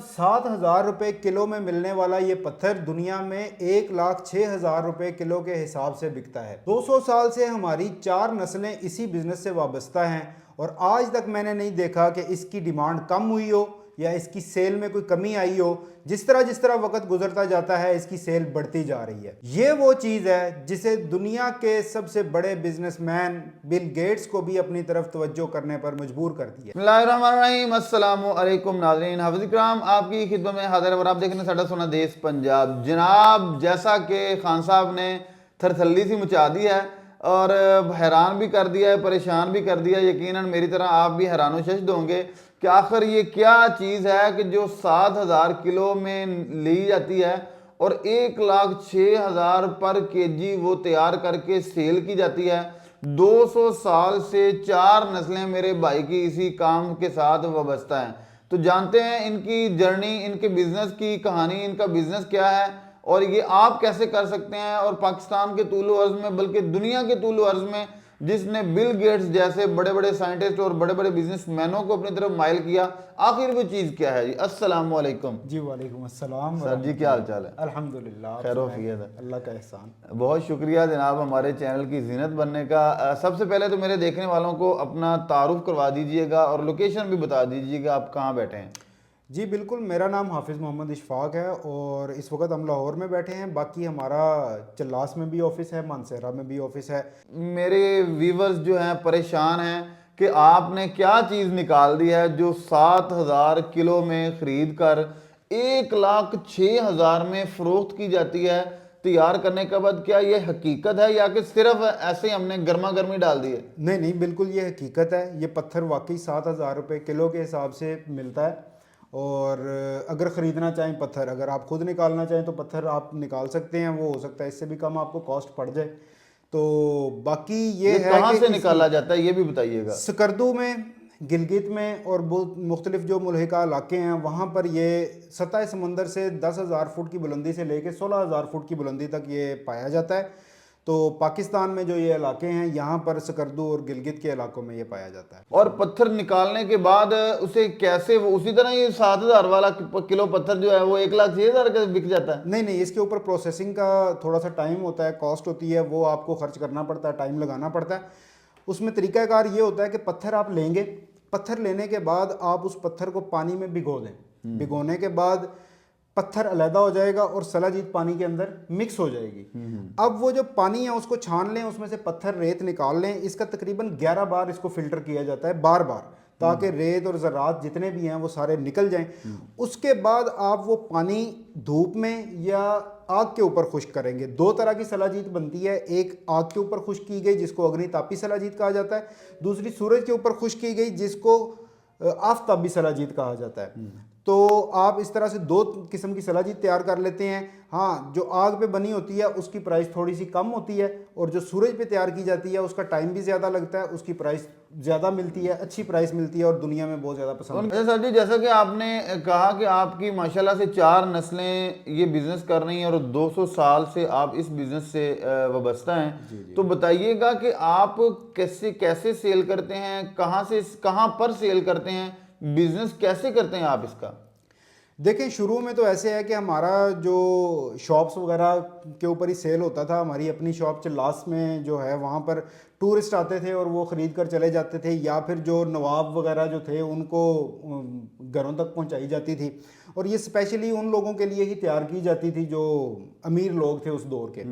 7,000 रुपये किलो में मिलने वाला ये पत्थर दुनिया में 1,06,000 रुपये किलो के हिसाब से बिकता है। 200 साल से हमारी 4 नस्लें इसी बिजनेस से वाबस्ता हैं और आज तक मैंने नहीं देखा कि इसकी डिमांड कम हुई हो या इसकी सेल में कोई कमी आई हो। जिस तरह वक्त गुजरता जाता है इसकी सेल बढ़ती जा रही है। ये वो चीज़ है जिसे दुनिया के सबसे बड़े बिजनेसमैन बिल गेट्स को भी अपनी तरफ तवज्जो करने पर मजबूर कर दिया। बिस्मिल्लाहिर्रहमानिर्रहीम, अस्सलामु अलैकुम नाज़रीन, हाफ़िज़ इकराम आपकी खिदमत में हाज़िर है और आप देख रहे हैं साडा सोना देश पंजाब। जनाब, जैसा कि खान साहब ने थरथल्ली सी मचा दी है और हैरान भी कर दिया है, परेशान भी कर दिया। यकीनन मेरी तरह आप भी हैरान व शशद होंगे कि आखिर ये क्या चीज़ है कि जो 7,000 किलो में ली जाती है और 1,06,000 पर केजी वो तैयार करके सेल की जाती है। 200 साल से 4 नस्लें मेरे भाई की इसी काम के साथ वाबस्ता हैं। तो जानते हैं इनकी जर्नी, इनके बिजनेस की कहानी, इनका बिजनेस क्या है और ये आप कैसे कर सकते हैं। और पाकिस्तान के तूलो अर्ज में बल्कि दुनिया के तूलो अर्ज में जिसने बिल गेट्स जैसे बड़े बड़े साइंटिस्ट और बड़े बड़े बिजनेसमैनों को अपनी तरफ माइल किया, आखिर वो चीज़ क्या है जी? अस्सलाम वालेकुम जी वालेकुम अस्सलाम सर जी, क्या हाल चाल है? अल्हम्दुलिल्लाह, खैर वफियत है, अल्लाह का एहसान। बहुत शुक्रिया जनाब हमारे चैनल की जीनत बनने का। सबसे पहले तो मेरे देखने वालों को अपना तारुफ करवा दीजिएगा और लोकेशन भी बता दीजिएगा, आप कहाँ बैठे हैं। जी बिल्कुल, मेरा नाम हाफिज़ मोहम्मद इशफाक है और इस वक्त हम लाहौर में बैठे हैं। बाकी हमारा चल्लास में भी ऑफिस है, मानसेरा में भी ऑफिस है। मेरे व्यूवर्स जो हैं परेशान हैं कि आपने क्या चीज़ निकाल दी है जो 7,000 किलो में ख़रीद कर 1,06,000 में फ़रोख्त की जाती है तैयार करने के बाद। क्या ये हकीकत है या कि सिर्फ ऐसे हमने गर्मा गर्मी डाल दी है? नहीं नहीं, बिल्कुल ये हकीकत है। ये पत्थर वाकई 7,000 रुपये किलो के हिसाब से मिलता है और अगर ख़रीदना चाहें पत्थर, अगर आप खुद निकालना चाहें तो पत्थर आप निकाल सकते हैं। वो हो सकता है इससे भी कम आपको कॉस्ट पड़ जाए। तो बाकी ये है कहाँ कि से निकाला जाता है ये भी बताइएगा। स्कर्दू में, गिलगित में और बहुत मुख्तलिफ जो मुल्हिका इलाके हैं वहाँ पर ये सतह समंदर से 10,000 फुट की बुलंदी से लेकर 16,000 फुट की बुलंदी तक ये पाया जाता है। तो पाकिस्तान में जो ये इलाके हैं यहाँ पर स्कर्दू और गिलगित के इलाकों में ये पाया जाता है। और पत्थर निकालने के बाद उसे कैसे, वो उसी तरह ये 7,000 वाला किलो पत्थर जो है वो 1,06,000 का बिक जाता है? नहीं नहीं, इसके ऊपर प्रोसेसिंग का थोड़ा सा टाइम होता है, कॉस्ट होती है, वो आपको खर्च करना पड़ता है, टाइम लगाना पड़ता है। उसमें तरीकाकार ये होता है कि पत्थर आप लेंगे, पत्थर लेने के बाद आप उस पत्थर को पानी में भिगो दें। भिगोने के बाद पत्थर अलहदा हो जाएगा और सलाजीत पानी के अंदर मिक्स हो जाएगी। अब वो जो पानी है उसको छान लें, उसमें से पत्थर रेत निकाल लें। इसका तकरीबन 11 बार इसको फिल्टर किया जाता है, बार बार, ताकि रेत और ज़रात जितने भी हैं वो सारे निकल जाएं। उसके बाद आप वो पानी धूप में या आग के ऊपर खुश्क करेंगे। 2 तरह की सलाजीत बनती है, एक आग के ऊपर खुश्क की गई जिसको अग्नितापी सलाजीत कहा जाता है, दूसरी सूरज के ऊपर खुश्क की गई जिसको आफताबी सलाजीत कहा जाता है। तो आप इस तरह से 2 किस्म की सलाजीत तैयार कर लेते हैं। हाँ, जो आग पे बनी होती है उसकी प्राइस थोड़ी सी कम होती है और जो सूरज पे तैयार की जाती है उसका टाइम भी ज़्यादा लगता है, उसकी प्राइस ज़्यादा मिलती है, अच्छी प्राइस मिलती है और दुनिया में बहुत ज़्यादा पसंद है। सर जी, जैसा कि आपने कहा कि आपकी माशाल्लाह से 4 नस्लें ये बिज़नेस कर रही हैं और 200 साल से आप इस बिज़नेस से वाबस्ता हैं। तो बताइएगा कि आप कैसे कैसे सेल करते हैं, कहाँ पर सेल करते हैं, बिज़नेस कैसे करते हैं आप इसका? देखें, शुरू में तो ऐसे है कि हमारा जो शॉप्स वगैरह के ऊपर ही सेल होता था। हमारी अपनी शॉप चल्लास में जो है वहाँ पर टूरिस्ट आते थे और वो ख़रीद कर चले जाते थे, या फिर जो नवाब वगैरह जो थे उनको घरों तक पहुँचाई जाती थी। और ये स्पेशली उन लोगों के लिए ही तैयार की जाती थी जो अमीर लोग थे उस दौर के।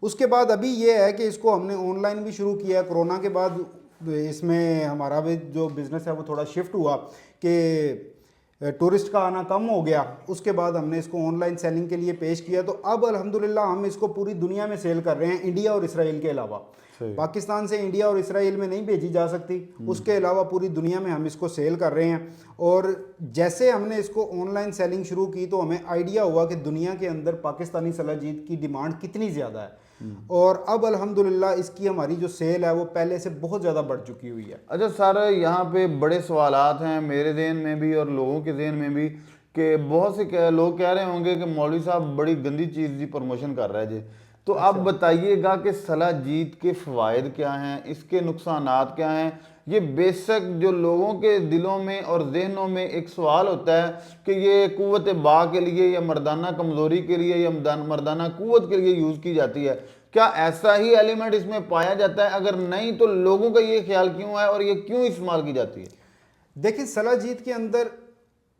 उसके बाद अभी ये है कि इसको हमने ऑनलाइन भी शुरू किया। कोरोना के बाद इसमें हमारा भी जो बिज़नेस है वो थोड़ा शिफ्ट हुआ कि टूरिस्ट का आना कम हो गया। उसके बाद हमने इसको ऑनलाइन सेलिंग के लिए पेश किया। तो अब अल्हम्दुलिल्लाह हम इसको पूरी दुनिया में सेल कर रहे हैं, इंडिया और इसराइल के अलावा। पाकिस्तान से इंडिया और इसराइल में नहीं भेजी जा सकती, उसके अलावा पूरी दुनिया में हम इसको सेल कर रहे हैं। और जैसे हमने इसको ऑनलाइन सेलिंग शुरू की तो हमें आइडिया हुआ कि दुनिया के अंदर पाकिस्तानी सलाजीत की डिमांड कितनी ज़्यादा है। और अब अल्हम्दुलिल्लाह इसकी हमारी जो सेल है वो पहले से बहुत ज़्यादा बढ़ चुकी हुई है। अच्छा सर, यहाँ पे बड़े सवालात हैं मेरे ज़हन में भी और लोगों के ज़हन में भी कि बहुत से लोग कह रहे होंगे कि मौलवी साहब बड़ी गंदी चीज़ की प्रमोशन कर रहा है जी। तो आप बताइएगा कि सलाजीत के फ़वाइद क्या हैं, इसके नुकसानात क्या हैं। ये बेशक जो लोगों के दिलों में और जहनों में एक सवाल होता है कि ये कुव्वत बा के लिए या मर्दाना कमज़ोरी के लिए या मर्दाना कुव्वत के लिए यूज़ की जाती है, क्या ऐसा ही एलिमेंट इसमें पाया जाता है? अगर नहीं तो लोगों का ये ख्याल क्यों है और ये क्यों इस्तेमाल की जाती है? देखिए, सलाजीत के अंदर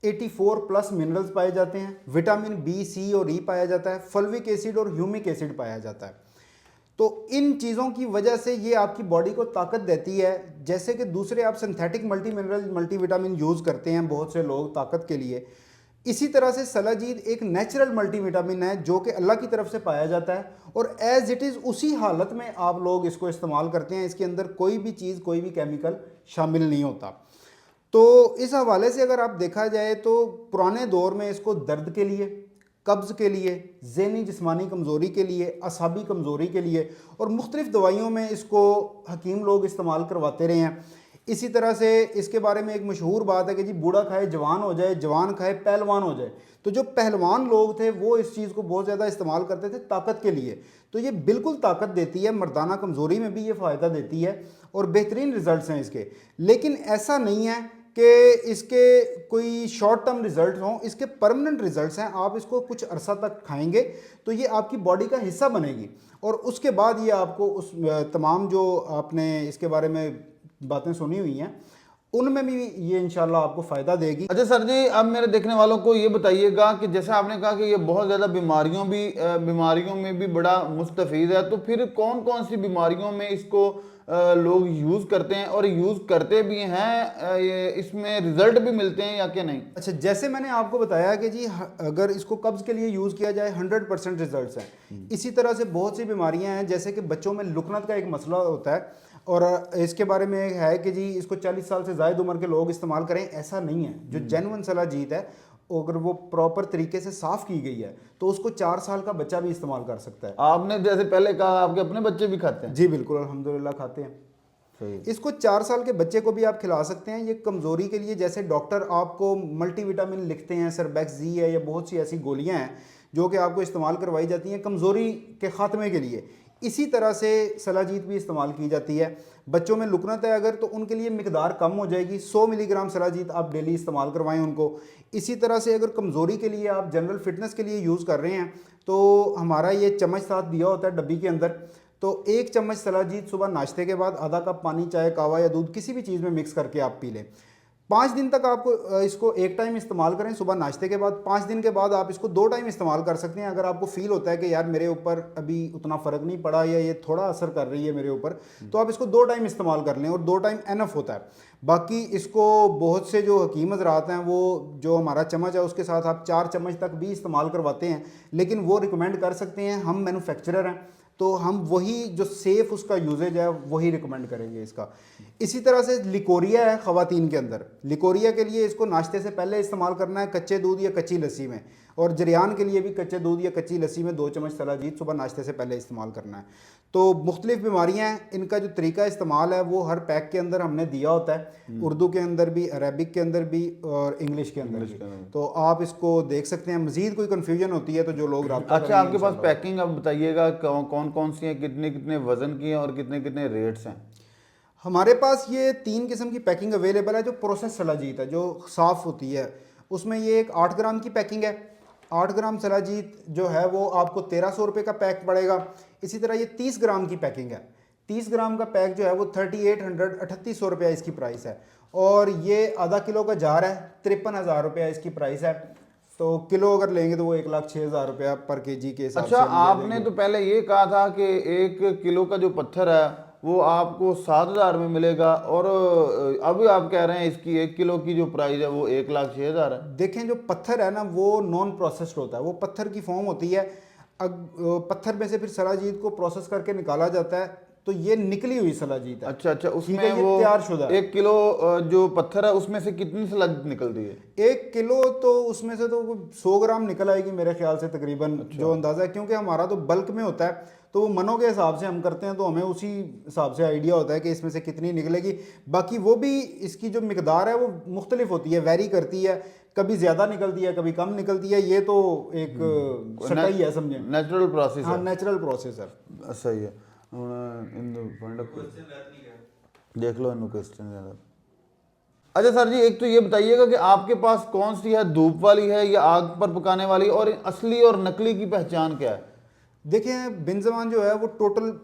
84 प्लस मिनरल्स पाए जाते हैं, विटामिन बी, सी और ई पाया जाता है, फल्विक एसिड और ह्यूमिक एसिड पाया जाता है। तो इन चीज़ों की वजह से ये आपकी बॉडी को ताकत देती है। जैसे कि दूसरे आप synthetic multi mineral multivitamin use करते हैं बहुत से लोग ताकत के लिए, इसी तरह से सलाजीत एक नेचुरल मल्टीविटामिन है जो कि अल्लाह की तरफ से पाया जाता है और एज इट इज़ उसी हालत में आप लोग इसको इस्तेमाल करते हैं। इसके अंदर कोई भी चीज़, कोई भी केमिकल शामिल नहीं होता। तो इस हवाले से अगर आप देखा जाए तो पुराने दौर में इसको दर्द के लिए, कब्ज़ के लिए, ज़हनी जिस्मानी कमज़ोरी के लिए, असाबी कमज़ोरी के लिए और मुख्तलिफ़ दवाइयों में इसको हकीम लोग इस्तेमाल करवाते रहे हैं। इसी तरह से इसके बारे में एक मशहूर बात है कि जी बूढ़ा खाए जवान हो जाए, जवान खाए पहलवान हो जाए। तो जो पहलवान लोग थे वो इस चीज़ को बहुत ज़्यादा इस्तेमाल करते थे ताकत के लिए। तो ये बिल्कुल ताकत देती है, मर्दाना कमज़ोरी में भी ये फ़ायदा देती है और बेहतरीन रिज़ल्ट हैं इसके। लेकिन ऐसा नहीं है कि इसके कोई शॉर्ट टर्म रिजल्ट हों, इसके परमानेंट रिजल्ट्स हैं। आप इसको कुछ अरसा तक खाएंगे तो ये आपकी बॉडी का हिस्सा बनेगी और उसके बाद ये आपको उस तमाम जो आपने इसके बारे में बातें सुनी हुई हैं उनमें भी ये इंशाल्लाह आपको फ़ायदा देगी। अच्छा सर जी, अब मेरे देखने वालों को ये बताइएगा कि जैसे आपने कहा कि ये बहुत ज़्यादा बीमारियों में भी बड़ा मुस्तफ़ीद है, तो फिर कौन कौन सी बीमारियों में इसको लोग यूज़ करते हैं और यूज़ करते भी हैं, ये इसमें रिजल्ट भी मिलते हैं या क्या नहीं? अच्छा, जैसे मैंने आपको बताया कि जी अगर इसको कब्ज़ के लिए यूज़ किया जाए 100% रिजल्ट्स हैं। इसी तरह से बहुत सी बीमारियां हैं, जैसे कि बच्चों में लुकनत का एक मसला होता है और इसके बारे में है कि जी इसको 40 साल से ज़ायद उम्र के लोग इस्तेमाल करें, ऐसा नहीं है। जो जेन्युइन सलाजीत है अगर वो प्रॉपर तरीके से साफ़ की गई है तो उसको 4 साल का बच्चा भी इस्तेमाल कर सकता है। आपने जैसे पहले कहा आपके अपने बच्चे भी खाते हैं? जी बिल्कुल, अल्हम्दुलिल्लाह खाते हैं। सही। इसको 4 साल के बच्चे को भी आप खिला सकते हैं। ये कमज़ोरी के लिए, जैसे डॉक्टर आपको मल्टीविटामिन लिखते हैं, सरबैक्स जी है या बहुत सी ऐसी गोलियां हैं जो कि आपको इस्तेमाल करवाई जाती हैं कमज़ोरी के ख़ात्मे के लिए, इसी तरह से सलाजीत भी इस्तेमाल की जाती है। बच्चों में लुकनत है अगर तो उनके लिए मिकदार कम हो जाएगी, 100 मिलीग्राम सलाजीत आप डेली इस्तेमाल करवाएं उनको। इसी तरह से अगर कमज़ोरी के लिए आप जनरल फिटनेस के लिए यूज़ कर रहे हैं तो हमारा ये चम्मच साथ दिया होता है डब्बी के अंदर, तो 1 चम्मच सलाजीत सुबह नाश्ते के बाद आधा कप पानी, चाय, कावा या दूध किसी भी चीज़ में मिक्स करके आप पी लें। 5 दिन तक आपको इसको एक टाइम इस्तेमाल करें सुबह नाश्ते के बाद। 5 दिन के बाद आप इसको 2 टाइम इस्तेमाल कर सकते हैं। अगर आपको फील होता है कि यार मेरे ऊपर अभी उतना फ़र्क नहीं पड़ा या ये थोड़ा असर कर रही है मेरे ऊपर, तो आप इसको 2 टाइम इस्तेमाल कर लें और 2 टाइम एनफ होता है। बाकी इसको बहुत से जो हकीम हज़रात हैं वो जो हमारा चम्मच है उसके साथ आप 4 चम्मच तक भी इस्तेमाल करवाते हैं, लेकिन वो रिकमेंड कर सकते हैं। हम मैन्युफैक्चरर हैं तो हम वही जो सेफ़ उसका यूजेज है वही रिकमेंड करेंगे इसका। इसी तरह से लिकोरिया है ख़वातीन के अंदर, लिकोरिया के लिए इसको नाश्ते से पहले इस्तेमाल करना है कच्चे दूध या कच्ची लस्सी में, और जरियान के लिए भी कच्चे दूध या कच्ची लस्सी में 2 चम्मच सलाजीत सुबह नाश्ते से पहले इस्तेमाल करना है। तो मुख्तलिफ बीमारियाँ हैं, इनका जो तरीका इस्तेमाल है वो हर पैक के अंदर हमने दिया होता है, उर्दू के अंदर भी, अरबिक के अंदर भी और इंग्लिश के अंदर भी। तो आप इसको देख सकते हैं। मज़ीद कोई कन्फ्यूजन होती है तो जो लोग राब्ता अच्छा, आपके पास पैकिंग अब बताइएगा कौन कौन सी हैं, कितने कितने वज़न की हैं और कितने कितने रेट्स हैं? हमारे पास ये 3 किस्म की पैकिंग अवेलेबल है। जो प्रोसेस सलाजीत है जो साफ़ होती है उसमें ये एक 8 ग्राम की पैकिंग है। 8 ग्राम सलाजीत जो है वो आपको 1300 रुपये का पैक पड़ेगा। इसी तरह ये 30 ग्राम की पैकिंग है। 30 ग्राम का पैक जो है वो 3800 रुपया इसकी प्राइस है, और ये आधा किलो का जार है, 53,000 रुपया इसकी प्राइस है। तो किलो अगर लेंगे तो वो 1,06,000 रुपया पर केजी के हिसाब से। अच्छा, आपने तो पहले ये कहा था कि 1 किलो का जो पत्थर है वो आपको 7,000 में मिलेगा, और अभी आप कह रहे हैं इसकी 1 किलो की जो प्राइस है वो 1,06,000 है। देखें, जो पत्थर है ना वो नॉन प्रोसेस्ड होता है, वो पत्थर की फॉर्म होती है। पत्थर में से फिर सलाजीत को प्रोसेस करके निकाला जाता है, तो ये निकली हुई सलाजीत है। अच्छा अच्छा, ठीक उसमें है, ये वो तैयार शुदा है। 1 किलो जो पत्थर है उसमें से कितनी सलाद निकलती है? 1 किलो तो उसमें से तो 100 ग्राम निकल आएगी मेरे ख्याल से तकरीबन, जो अंदाज़ा है, क्योंकि हमारा तो बल्क में होता है, तो वो मनों के हिसाब से हम करते हैं, तो हमें उसी हिसाब से आइडिया होता है कि इसमें से कितनी निकलेगी। बाकी वो भी इसकी जो मिकदार है वो मुख्तलिफ होती है, वैरी करती है, कभी ज़्यादा निकलती है कभी कम निकलती है। ये तो एक सटाई है, समझें, नेचुरल प्रोसेस हाँ है। नेचुरल प्रोसेस है। सही है। देख लो इन क्वेश्चन ज़्यादा। अच्छा सर जी, एक तो ये बताइएगा कि आपके पास कौन सी है, धूप वाली है या आग पर पकाने वाली, और असली और नकली की पहचान क्या है? देखिए बिन ज़मान जो है वो टोटल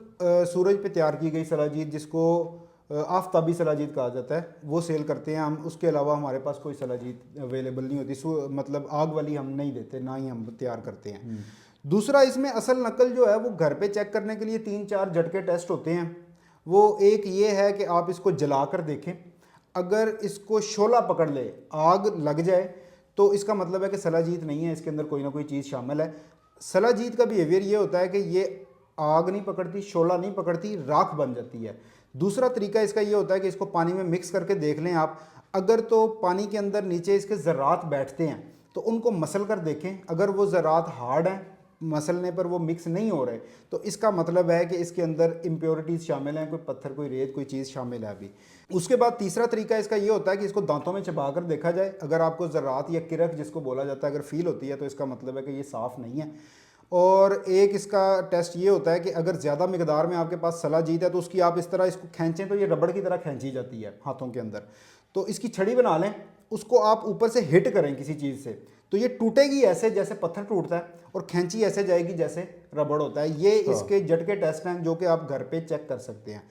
सूरज पे तैयार की गई सलाजीत, जिसको आफताबी सलाजीत कहा जाता है, वो सेल करते हैं हम। उसके अलावा हमारे पास कोई सलाजीत अवेलेबल नहीं होती, मतलब आग वाली हम नहीं देते, ना ही हम तैयार करते हैं। दूसरा, इसमें असल नकल जो है वो घर पे चेक करने के लिए 3-4 झटके टेस्ट होते हैं। वो एक ये है कि आप इसको जला कर देखें, अगर इसको शोला पकड़ ले, आग लग जाए, तो इसका मतलब है कि सलाजीत नहीं है, इसके अंदर कोई ना कोई चीज़ शामिल है। सलाजीत का बिहेवियर ये होता है कि ये आग नहीं पकड़ती, शोला नहीं पकड़ती, राख बन जाती है। दूसरा तरीका इसका ये होता है कि इसको पानी में मिक्स करके देख लें आप, अगर तो पानी के अंदर नीचे इसके ज़रात बैठते हैं तो उनको मसल कर देखें, अगर वो ज़रात हार्ड हैं, मसलने पर वो मिक्स नहीं हो रहे, तो इसका मतलब है कि इसके अंदर इम्प्योरिटीज़ शामिल हैं, कोई पत्थर, कोई रेत, कोई चीज़ शामिल है अभी। उसके बाद तीसरा तरीका इसका ये होता है कि इसको दांतों में चबा कर देखा जाए, अगर आपको ज़रात या किरक जिसको बोला जाता है अगर फील होती है, तो इसका मतलब है कि ये साफ़ नहीं है। और एक इसका टेस्ट ये होता है कि अगर ज़्यादा मिकदार में आपके पास सलाजीत है तो उसकी आप इस तरह इसको खींचें तो ये रबड़ की तरह खींची जाती है हाथों के अंदर, तो इसकी छड़ी बना लें, उसको आप ऊपर से हिट करें किसी चीज़ से, तो ये टूटेगी ऐसे जैसे पत्थर टूटता है, और खींची ऐसे जाएगी जैसे रबड़ होता है। ये इसके झटके टेस्ट हैं जो कि आप घर पे चेक कर सकते हैं।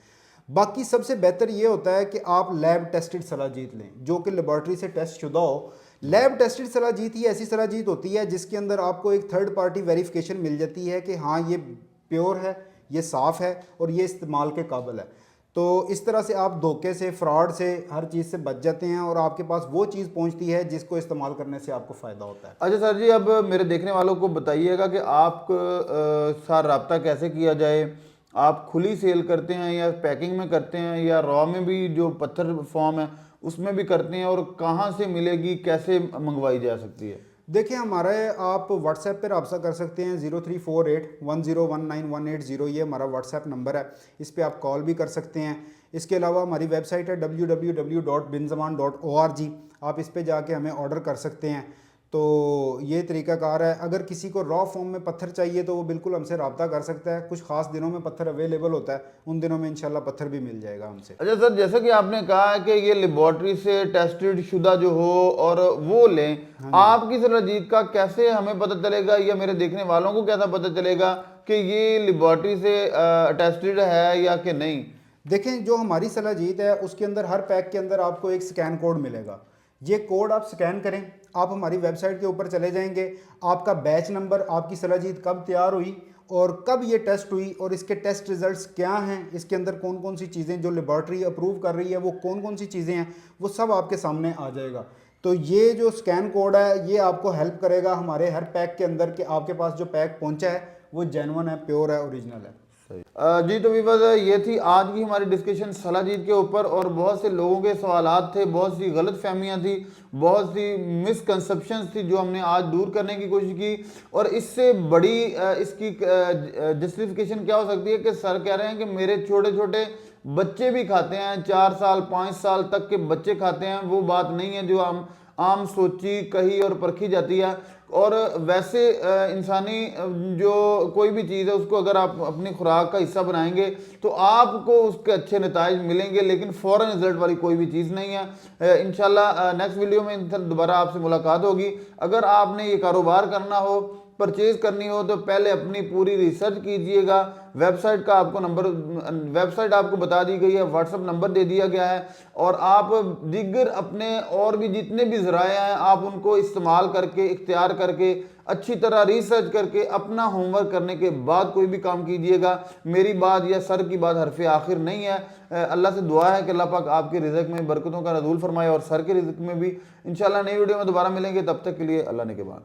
बाकी सबसे बेहतर ये होता है कि आप लैब टेस्टेड सलाजीत लें, जो कि लेबॉर्ट्री से टेस्ट शुदा हो। लैब टेस्टेड सलाजीत ही ऐसी सलाजीत होती है जिसके अंदर आपको एक थर्ड पार्टी वेरिफिकेशन मिल जाती है कि हाँ ये प्योर है, ये साफ़ है और ये इस्तेमाल के काबिल है। तो इस तरह से आप धोखे से, फ्रॉड से, हर चीज़ से बच जाते हैं और आपके पास वो चीज़ पहुंचती है जिसको इस्तेमाल करने से आपको फ़ायदा होता है। अच्छा सर जी, अब मेरे देखने वालों को बताइएगा कि आप साथ रब्ता कैसे किया जाए? आप खुली सेल करते हैं या पैकिंग में करते हैं या रॉ में भी जो पत्थर फॉर्म है उसमें भी करते हैं, और कहाँ से मिलेगी, कैसे मंगवाई जा सकती है? देखिए हमारे आप व्हाट्सएप पर रब्ता कर सकते हैं, 0348101918, ये हमारा व्हाट्सएप नंबर है, इस पर आप कॉल भी कर सकते हैं। इसके अलावा हमारी वेबसाइट है www.binzaman.org, आप इस पे जाके हमें ऑर्डर कर सकते हैं। तो ये तरीकाकार है। अगर किसी को रॉ फॉर्म में पत्थर चाहिए तो वो बिल्कुल हमसे रब्ता कर सकता है, कुछ ख़ास दिनों में पत्थर अवेलेबल होता है, उन दिनों में इंशाल्लाह पत्थर भी मिल जाएगा हमसे। अच्छा सर, जैसे कि आपने कहा कि ये लेबॉर्ट्री से टेस्टेड शुदा जो हो और वो लें, आपकी सलाजीत का कैसे हमें पता चलेगा या मेरे देखने वालों को कैसा पता चलेगा कि ये लेबॉर्ट्री से टेस्टेड है या कि नहीं? देखें, जो हमारी सलाजीत है उसके अंदर हर पैक के अंदर आपको एक स्कैन कोड मिलेगा, ये कोड आप स्कैन करें, आप हमारी वेबसाइट के ऊपर चले जाएंगे, आपका बैच नंबर, आपकी सलाजीत कब तैयार हुई और कब ये टेस्ट हुई और इसके टेस्ट रिजल्ट्स क्या हैं, इसके अंदर कौन कौन सी चीज़ें जो लेबॉर्ट्री अप्रूव कर रही है वो कौन कौन सी चीज़ें हैं, वो सब आपके सामने आ जाएगा। तो ये जो स्कैन कोड है ये आपको हेल्प करेगा हमारे हर पैक के अंदर कि आपके पास जो पैक पहुंचा है वो जेन्युइन है, प्योर है, ओरिजिनल है। जी, तो विवाद ये थी आज की हमारी डिस्कशन सलाजीत के ऊपर, और बहुत से लोगों के सवालात थे, बहुत सी गलत फहमियाँ थी, बहुत सी मिसकंसेप्शंस थी जो हमने आज दूर करने की कोशिश की। और इससे बड़ी इसकी जस्टिफिकेशन क्या हो सकती है कि सर कह रहे हैं कि मेरे छोटे छोटे बच्चे भी खाते हैं, 4 साल 5 साल तक के बच्चे खाते हैं। वो बात नहीं है जो हम आम सोची, कही और परखी जाती है। और वैसे इंसानी जो कोई भी चीज़ है उसको अगर आप अपनी खुराक का हिस्सा बनाएंगे तो आपको उसके अच्छे नताइज मिलेंगे, लेकिन फ़ौरन रिजल्ट वाली कोई भी चीज़ नहीं है। इंशाल्लाह नेक्स्ट वीडियो में दोबारा आपसे मुलाकात होगी। अगर आपने ये कारोबार करना हो, परचेज करनी हो, तो पहले अपनी पूरी रिसर्च कीजिएगा। वेबसाइट का आपको नंबर, वेबसाइट आपको बता दी गई है, व्हाट्सएप नंबर दे दिया गया है, और आप दिगर अपने और भी जितने भी ज़राए हैं आप उनको इस्तेमाल करके, इख्तियार करके, अच्छी तरह रिसर्च करके, अपना होमवर्क करने के बाद कोई भी काम कीजिएगा। मेरी बात या सर की बात हरफ आखिर नहीं है। अल्लाह से दुआ है कि अल्लाह पाक आपके रिज़्क में बरकतों का नज़ूल फरमाए और सर के रिज़्क में भी। इंशाल्लाह नई वीडियो में दोबारा मिलेंगे, तब तक के लिए अल्लाह ने के बाद।